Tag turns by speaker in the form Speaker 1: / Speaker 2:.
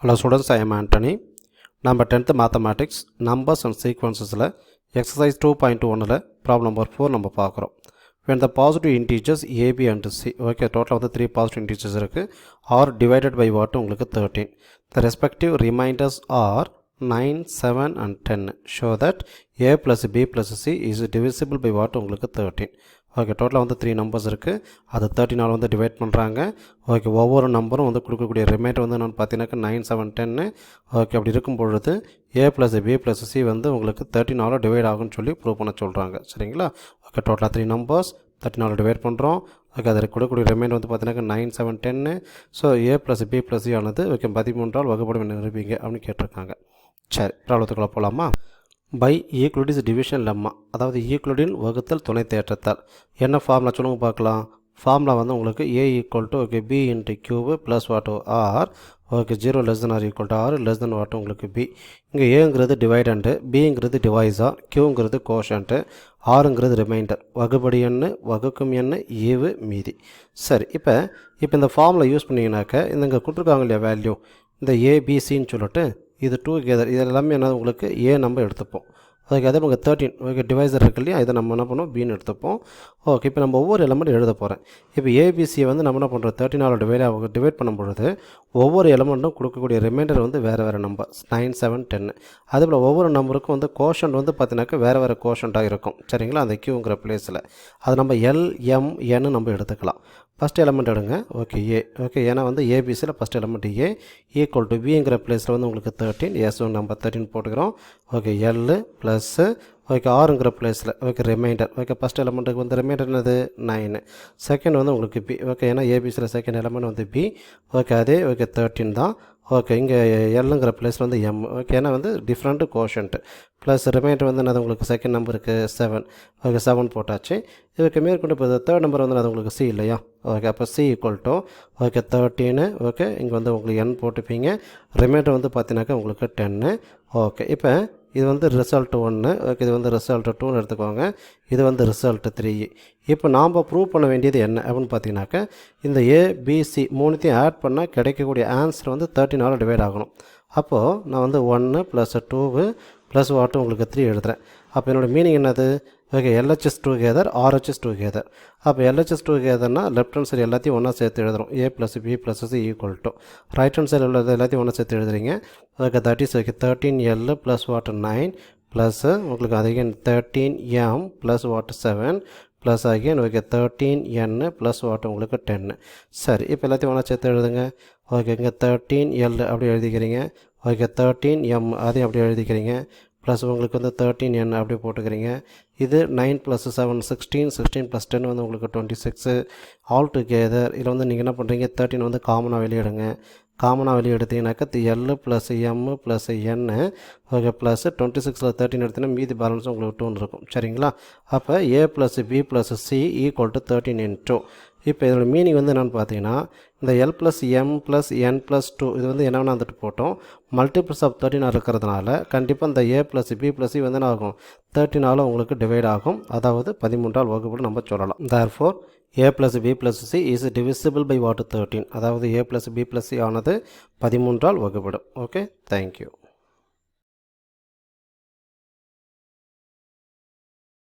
Speaker 1: Hello students, I am Anthony. Number 10th Mathematics, Numbers and Sequences Exercise 2.1 Problem number 4 நம்ம பார்க்குறோம். When the positive integers a, b and c, okay, total of the 3 positive integers are divided by what உங்களுக்கு 13. The respective remainders are 9, 7 and 10. Show that a plus b plus c is divisible by what உங்களுக்கு 13. Okay டோட்டலாக வந்து 3 numbers இருக்குது. அது 13 வந்து divide பண்ணுறாங்க. Okay ஒவ்வொரு நம்பரும் வந்து கொடுக்கக்கூடிய ரிமைண்டர் வந்து என்னென்னு பார்த்தீங்கன்னாக்கா 9, 7, 10. ஓகே அப்படி இருக்கும் பொழுது a plus b plus c வந்து உங்களுக்கு 13 டிவைட் ஆகும்னு சொல்லி ப்ரூவ் பண்ண சொல்கிறாங்க. சரிங்களா? ஓகே டோட்டலாக 3 நம்பர்ஸ் 13 டிவைட் பண்ணுறோம். ஓகே அதில் கொடுக்கக்கூடிய ரிமைண்டர் வந்து பார்த்தீங்கன்னாக்கா 9, 7, 10. So a plus b plus c ஆனது ஓகே 13 வகுப்படும் நிரூபிங்க அப்படின்னு கேட்டிருக்காங்க. சரி ப்ராப்ளத்துக்குள்ளே போகலாமா? பை ஈக்குவலிட்டிஸ் டிவிஷன் லெம்மா, அதாவது ஈக்குவலிட்டின் வகுத்தல் துணை தேற்றத்தால் என்ன ஃபார்முலா சொல்லுங்க பார்க்கலாம். ஃபார்முலா வந்து உங்களுக்கு a equal to okay b into Q plus what R okay 0 less than R equal to R less than what உங்களுக்கு b. இங்கே ஏங்கிறது டிவைடண்ட்டு, பிங்கிறது டிவைஸா, கியூங்கிறது கோஷன்ட்டு, ஆறுங்கிறது ரிமைண்டர், வகுபடி எண்ணு, வகுக்கும் எண்ணு, ஈவு மீதி. சரி இப்போ இந்த ஃபார்முலா யூஸ் பண்ணிங்கனாக்க இந்த இங்கே கொடுத்துருக்காங்க இல்லையா வேல்யூ, இந்த ஏபிசின்னு சொல்லிட்டு இது 2 கேதர் இது எல்லாமே என்ன உங்களுக்கு ஏ நம்ம எடுத்துப்போம். அதுக்கு அதே நமக்கு 13 ஓகே டிவைசர் இருக்கு இல்லையா, இதை நம்ம என்ன பண்ணுவோம் பின்னு எடுத்துப்போம். ஓகே இப்போ நம்ம ஒவ்வொரு எலமெண்ட் எழுத போகிறேன். இப்போ ஏபிசியை வந்து நம்ம என்ன பண்ணுறோம் 13 டிவைட் பண்ணும் பொழுது ஒவ்வொரு எலமெண்ட்டும் கொடுக்கக்கூடிய ரிமைண்டர் வந்து வேறு நம்பர் 9, 7, 10. அதேபோல் ஒவ்வொரு நம்பருக்கும் வந்து கோஷன்ட் வந்து பார்த்தீங்கன்னாக்கா வேறு கோஷண்ட்டாக இருக்கும். சரிங்களா? அந்த கியூங்கிற பிளேஸில் அது நம்ம எல்எம்என்னு நம்ம எடுத்துக்கலாம். ஃபஸ்ட் எலமெண்ட் எடுங்க. ஓகே ஏ ஓகே ஏன்னா வந்து ஏபிசியில் first element A equal to பிங்கிற பிளேஸில் வந்து உங்களுக்கு 13 எஸ் நம்ம 13 போட்டுக்கிறோம். ஓகே எல் ப்ளஸ்ஸு ஓகே ஆறுங்கிற பிளேஸில் ஓகே ரிமைண்டர் ஓகே ஃபஸ்ட் எலமெண்ட்டுக்கு வந்து ரிமைண்டர் என்னது 9. செகண்ட் வந்து உங்களுக்கு பி ஓகே ஏன்னா ஏபிசியில் செகண்ட் எலமெண்ட் வந்து பி ஓகே அதே ஓகே 13 தான். ஓகே இங்கே எல்லுங்கிற பிளேஸில் வந்து எம் ஓகே ஏன்னா வந்து டிஃப்ரெண்ட்டு கோஷன்ட்டு ப்ளஸ் ரிமைண்டர் வந்து என்னது உங்களுக்கு செகண்ட் நம்பருக்கு 7 ஓகே 7 போட்டாச்சு. இதுக்கு மேற்கொண்டு இப்போ தேர்ட் நம்பர் வந்து அது உங்களுக்கு சி இல்லையா, ஓகே அப்போ C equal to okay 13 okay இங்கே வந்து உங்களுக்கு என் போட்டுப்பீங்க. ரிமைண்டர் வந்து பார்த்தீங்கன்னாக்கா உங்களுக்கு 10. ஓகே இப்போ இது வந்து ரிசல்ட் 1 ஓகே இது வந்து ரிசல்ட் 2ன்னு எடுத்துக்கோங்க. இது வந்து ரிசல்ட் 3. இப்போ நாம் ப்ரூவ் பண்ண வேண்டியது என்ன அப்படின்னு பார்த்தீங்கன்னாக்கா இந்த ஏபிசி மூணுத்தையும் ஆட் பண்ணால் கிடைக்கக்கூடிய ஆன்சர் வந்து 13 டிவைட் ஆகணும். அப்போது நான் வந்து 1 ப்ளஸ் 2 ப்ளஸ் வாட்டு உங்களுக்கு 3 எழுதுகிறேன். அப்போ என்னோடய மீனிங் என்னது okay LHS together RHS together. அப்போ LHS டுகெதர்னா லெஃப்ட் ஹேண்ட் சைடு எல்லாத்தையும் ஒன்றா சேர்த்து எழுதுகிறோம். a plus b plus c equal to right hand side உள்ளது எல்லாத்தையும் ஒன்றா சேர்த்து எழுதுறீங்க. Okay that is okay 13L plus what 9 plus உங்களுக்கு again 13M plus what 7 plus again okay 13N plus what உங்களுக்கு 10. சரி இப்போ எல்லாத்தையும் ஒன்றா சேர்த்து எழுதுங்க. ஓகே இங்கே 13L அப்படி எழுதிக்கிறீங்க. ஓகே 13M அதையும் அப்படி எழுதிக்கிறீங்க. ப்ளஸ் உங்களுக்கு வந்து 13N அப்படி போட்டுக்கிறீங்க. இது 9 ப்ளஸ் 7 16 ப்ளஸ் 10 வந்து உங்களுக்கு 26 ஆல் டுகெதர். இதில் வந்து நீங்கள் என்ன பண்ணுறீங்க 13 வந்து காமனாக வெளியிடுங்க. காமனாக வெளியே எடுத்தீங்கன்னாக்கா L plus M plus N okay plus 26ல் 13 எடுத்தீங்கன்னா மீதி பேலன்ஸ் உங்களுக்கு 2 இருக்கும். சரிங்களா? அப்போ A plus B plus C equal to 13 × 2. இப்போ இதோட மீனிங் வந்து என்னென்னு பார்த்தீங்கன்னா இந்த L plus M plus n plus 2 இது வந்து என்ன வந்துட்டு போட்டோம் மல்டிபிள்ஸ் ஆஃப் 13 இருக்கிறதுனால கண்டிப்பாக இந்த ஏ ப்ளஸ் பி ப்ளஸ் சி வந்து என்ன ஆகும் 13 உங்களுக்கு டிவைட் ஆகும். அதாவது 13 வகுப்புன்னு நம்ம சொல்லலாம். therefore a plus b plus c is divisible by what 13. அதாவது a plus b plus c ஆனது 13 வகுப்படும். Okay thank you.